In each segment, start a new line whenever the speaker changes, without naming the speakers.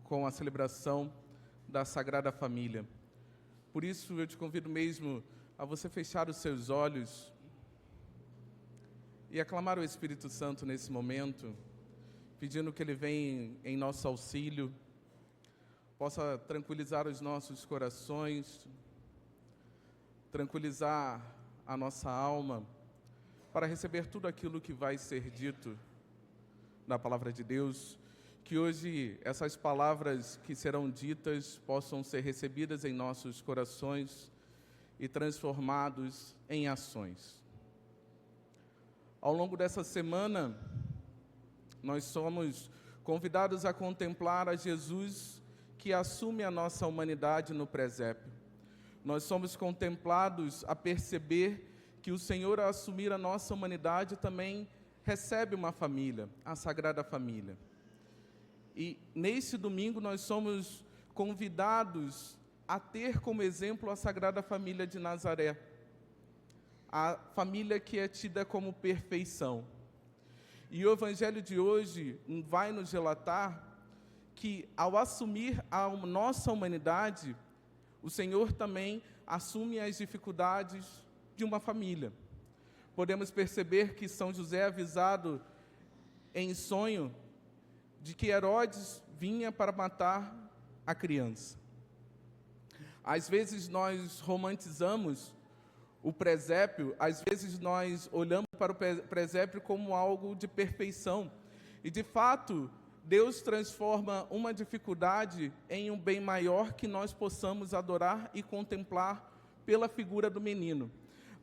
com a celebração da Sagrada Família. Por isso, eu te convido mesmo a você fechar os seus olhos e aclamar o Espírito Santo nesse momento, pedindo que Ele venha em nosso auxílio, possa tranquilizar os nossos corações, tranquilizar a nossa alma, para receber tudo aquilo que vai ser dito na Palavra de Deus, que hoje essas palavras que serão ditas possam ser recebidas em nossos corações e transformados em ações. Ao longo dessa semana, nós somos convidados a contemplar a Jesus que assume a nossa humanidade no presépio. Nós somos contemplados a perceber que o Senhor, ao assumir a nossa humanidade, também recebe uma família, a Sagrada Família. E nesse domingo nós somos convidados a ter como exemplo a Sagrada Família de Nazaré, a família que é tida como perfeição. E o Evangelho de hoje vai nos relatar que, ao assumir a nossa humanidade, o Senhor também assume as dificuldades de uma família. Podemos perceber que São José é avisado em sonho de que Herodes vinha para matar a criança. Às vezes nós romantizamos o presépio, às vezes nós olhamos para o presépio como algo de perfeição. E, de fato, Deus transforma uma dificuldade em um bem maior que nós possamos adorar e contemplar pela figura do menino.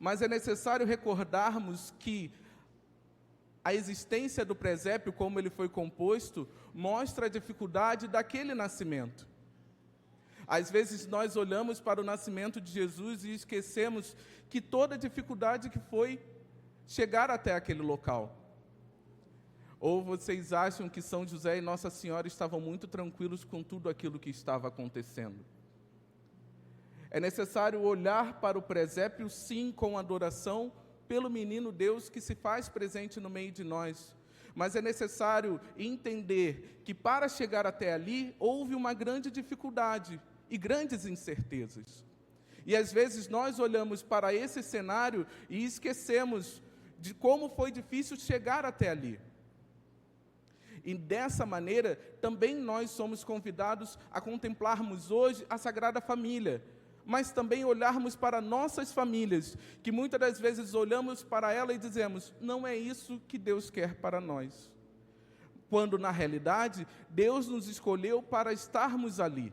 Mas é necessário recordarmos que a existência do presépio, como ele foi composto, mostra a dificuldade daquele nascimento. Às vezes nós olhamos para o nascimento de Jesus e esquecemos que toda a dificuldade que foi chegar até aquele local. Ou vocês acham que São José e Nossa Senhora estavam muito tranquilos com tudo aquilo que estava acontecendo? É necessário olhar para o presépio, sim, com adoração pelo menino Deus que se faz presente no meio de nós. Mas é necessário entender que, para chegar até ali, houve uma grande dificuldade e grandes incertezas. E às vezes nós olhamos para esse cenário e esquecemos de como foi difícil chegar até ali. E dessa maneira, também nós somos convidados a contemplarmos hoje a Sagrada Família, mas também olharmos para nossas famílias, que muitas das vezes olhamos para ela e dizemos, não é isso que Deus quer para nós. Quando, na realidade, Deus nos escolheu para estarmos ali.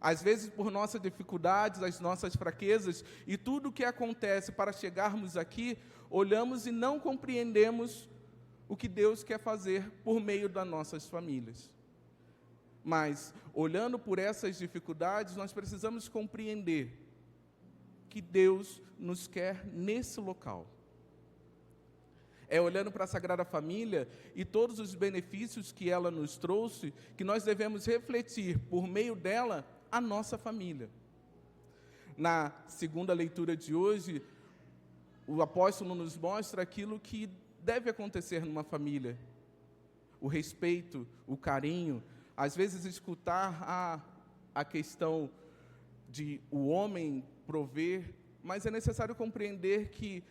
Às vezes, por nossas dificuldades, as nossas fraquezas e tudo o que acontece para chegarmos aqui, olhamos e não compreendemos o que Deus quer fazer por meio das nossas famílias. Mas, olhando por essas dificuldades, nós precisamos compreender que Deus nos quer nesse local. É olhando para a Sagrada Família e todos os benefícios que ela nos trouxe, que nós devemos refletir, por meio dela, a nossa família. Na segunda leitura de hoje, o apóstolo nos mostra aquilo que deve acontecer numa família. O respeito, o carinho. Às vezes escutar a questão de o homem prover, mas é necessário compreender que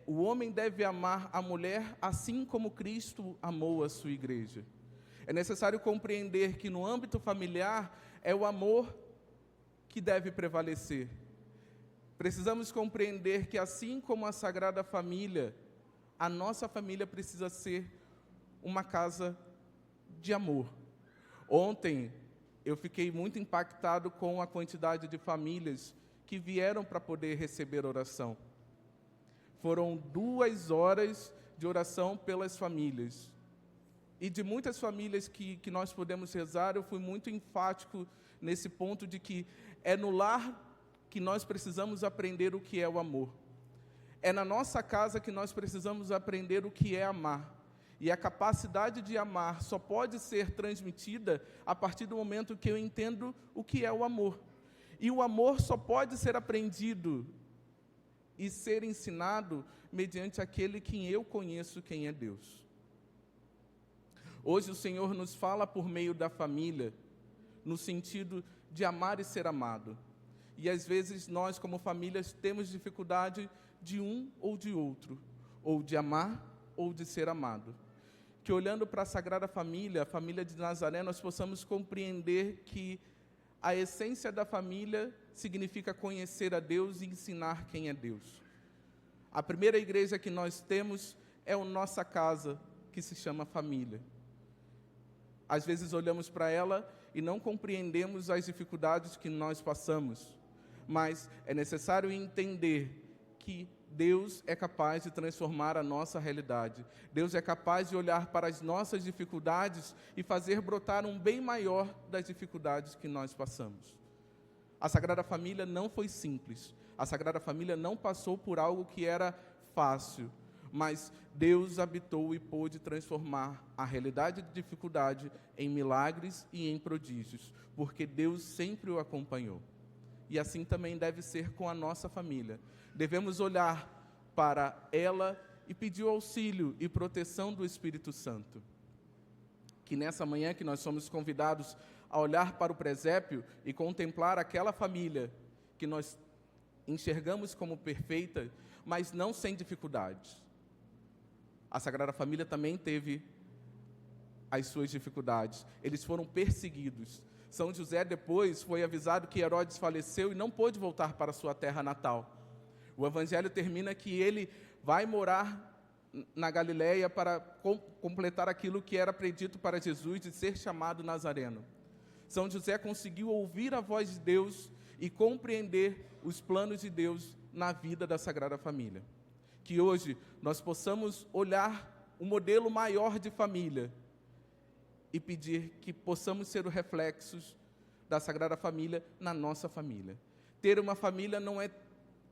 o homem deve amar a mulher assim como Cristo amou a sua igreja. É necessário compreender que no âmbito familiar é o amor que deve prevalecer. Precisamos compreender que, assim como a Sagrada Família, a nossa família precisa ser uma casa de amor. Ontem, eu fiquei muito impactado com a quantidade de famílias que vieram para poder receber oração. Foram 2 horas de oração pelas famílias. E de muitas famílias que nós podemos rezar, eu fui muito enfático nesse ponto de que é no lar que nós precisamos aprender o que é o amor. É na nossa casa que nós precisamos aprender o que é amar. E a capacidade de amar só pode ser transmitida a partir do momento que eu entendo o que é o amor. E o amor só pode ser aprendido e ser ensinado mediante aquele quem eu conheço, quem é Deus. Hoje o Senhor nos fala por meio da família, no sentido de amar e ser amado. E às vezes nós, como famílias, temos dificuldade de um ou de outro, ou de amar ou de ser amado. Que olhando para a Sagrada Família, a família de Nazaré, nós possamos compreender que a essência da família significa conhecer a Deus e ensinar quem é Deus. A primeira igreja que nós temos é a nossa casa, que se chama família. Às vezes olhamos para ela e não compreendemos as dificuldades que nós passamos, mas é necessário entender que Deus é capaz de transformar a nossa realidade. Deus é capaz de olhar para as nossas dificuldades e fazer brotar um bem maior das dificuldades que nós passamos. A Sagrada Família não foi simples. A Sagrada Família não passou por algo que era fácil, mas Deus habitou e pôde transformar a realidade de dificuldade em milagres e em prodígios, porque Deus sempre o acompanhou. E assim também deve ser com a nossa família. Devemos olhar para ela e pedir o auxílio e proteção do Espírito Santo. Que nessa manhã que nós somos convidados a olhar para o presépio e contemplar aquela família que nós enxergamos como perfeita, mas não sem dificuldades. A Sagrada Família também teve as suas dificuldades. Eles foram perseguidos. São José depois foi avisado que Herodes faleceu e não pôde voltar para sua terra natal. O Evangelho termina que ele vai morar na Galileia para completar aquilo que era predito para Jesus de ser chamado Nazareno. São José conseguiu ouvir a voz de Deus e compreender os planos de Deus na vida da Sagrada Família. Que hoje nós possamos olhar um modelo maior de família e pedir que possamos ser os reflexos da Sagrada Família na nossa família. Ter uma família não é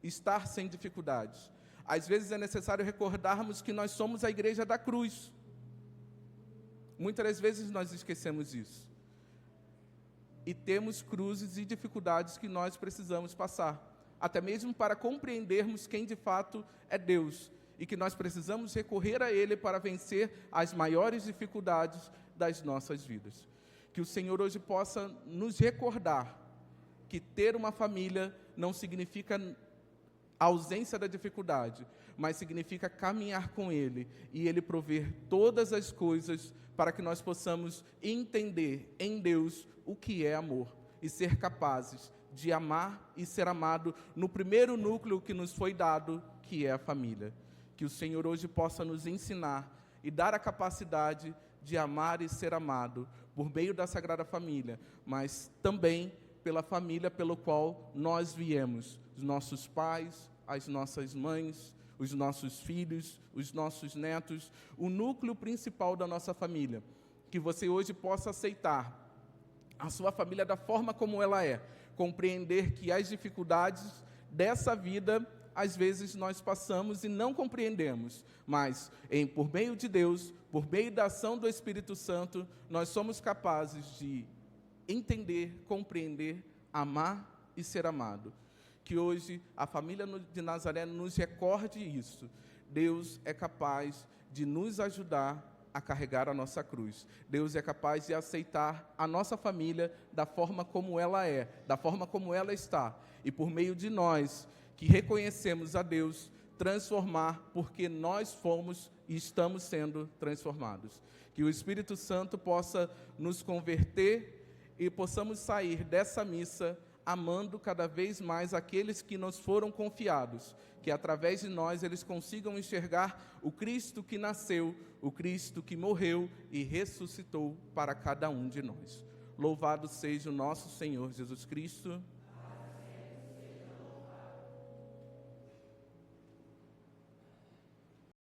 estar sem dificuldades. Às vezes é necessário recordarmos que nós somos a igreja da cruz. Muitas das vezes nós esquecemos isso. E temos cruzes e dificuldades que nós precisamos passar, até mesmo para compreendermos quem de fato é Deus, e que nós precisamos recorrer a Ele para vencer as maiores dificuldades das nossas vidas. Que o Senhor hoje possa nos recordar que ter uma família não significa a ausência da dificuldade, mas significa caminhar com Ele e Ele prover todas as coisas para que nós possamos entender em Deus o que é amor e ser capazes de amar e ser amado no primeiro núcleo que nos foi dado, que é a família. Que o Senhor hoje possa nos ensinar e dar a capacidade de amar e ser amado por meio da Sagrada Família, mas também pela família pelo qual nós viemos, os nossos pais, as nossas mães, os nossos filhos, os nossos netos, o núcleo principal da nossa família. Que você hoje possa aceitar a sua família da forma como ela é, compreender que as dificuldades dessa vida, às vezes nós passamos e não compreendemos, mas por meio de Deus, por meio da ação do Espírito Santo, nós somos capazes de entender, compreender, amar e ser amado. Que hoje a família de Nazaré nos recorde isso. Deus é capaz de nos ajudar a carregar a nossa cruz. Deus é capaz de aceitar a nossa família da forma como ela é, da forma como ela está. E por meio de nós, que reconhecemos a Deus, transformar, porque nós fomos e estamos sendo transformados. Que o Espírito Santo possa nos converter e possamos sair dessa missa amando cada vez mais aqueles que nos foram confiados, que através de nós eles consigam enxergar o Cristo que nasceu, o Cristo que morreu e ressuscitou para cada um de nós. Louvado seja o nosso Senhor Jesus Cristo.